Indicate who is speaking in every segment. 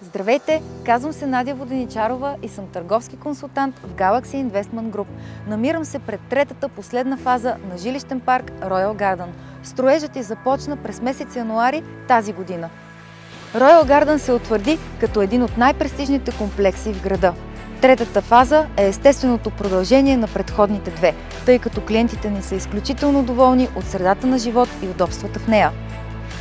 Speaker 1: Здравейте, казвам се Надя Воденичарова и съм търговски консултант в Galaxy Investment Group. Намирам се пред третата последна фаза на жилищен парк Royal Garden. Строежът ѝ започна през месец януари тази година. Royal Garden се утвърди като един от най-престижните комплекси в града. Третата фаза е естественото продължение на предходните две, тъй като клиентите ни са изключително доволни от средата на живот и удобствата в нея.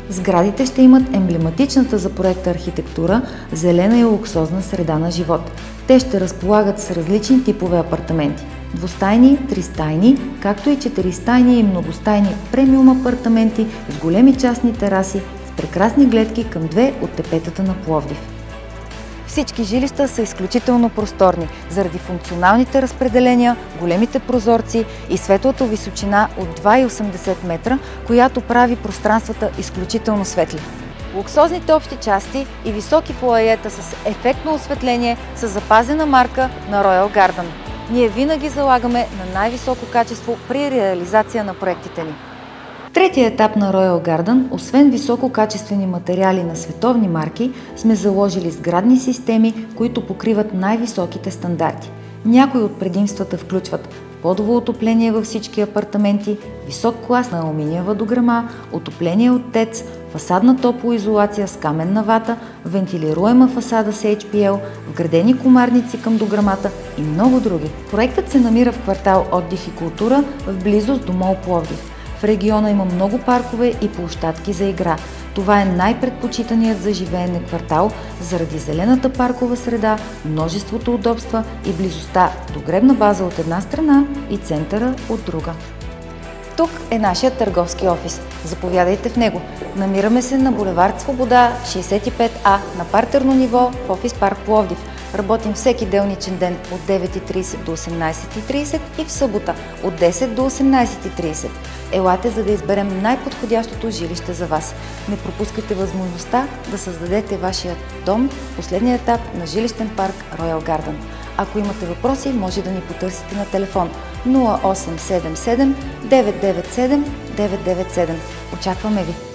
Speaker 1: Сградите ще имат емблематичната за проекта архитектура, зелена и луксозна среда на живот. Те ще разполагат с различни типове апартаменти – двустайни, тристайни, както и четиристайни и многостайни премиум апартаменти с големи частни тераси, с прекрасни гледки към две от тепетата на Пловдив. Всички жилища са изключително просторни, заради функционалните разпределения, големите прозорци и светлата височина от 2,80 метра, която прави пространствата изключително светли. Луксозните общи части и високи фоайета с ефектно осветление са запазена марка на Royal Garden. Ние винаги залагаме на най-високо качество при реализация на проектите ни. В третия етап на Royal Garden, освен висококачествени материали на световни марки, сме заложили сградни системи, които покриват най-високите стандарти. Някои от предимствата включват подово отопление във всички апартаменти, висок клас на алуминиева дограма, отопление от ТЕЦ, фасадна топлоизолация с каменна вата, вентилируема фасада с HPL, вградени комарници към дограмата и много други. Проектът се намира в квартал Отдих и култура в близост до МОЛ Пловдив. В региона има много паркове и площадки за игра. Това е най-предпочитаният за живеене квартал заради зелената паркова среда, множеството удобства и близостта до гребна база от една страна и центъра от друга. Тук е нашият търговски офис. Заповядайте в него. Намираме се на булевард Свобода 65А на партерно ниво в офис парк Пловдив. Работим всеки делничен ден от 9:30 до 18:30 и в събота от 10 до 18:30. Елате, за да изберем най-подходящото жилище за вас. Не пропускайте възможността да създадете вашия дом в последния етап на жилищен парк Royal Garden. Ако имате въпроси, може да ни потърсите на телефон 0877 997 997. Очакваме ви!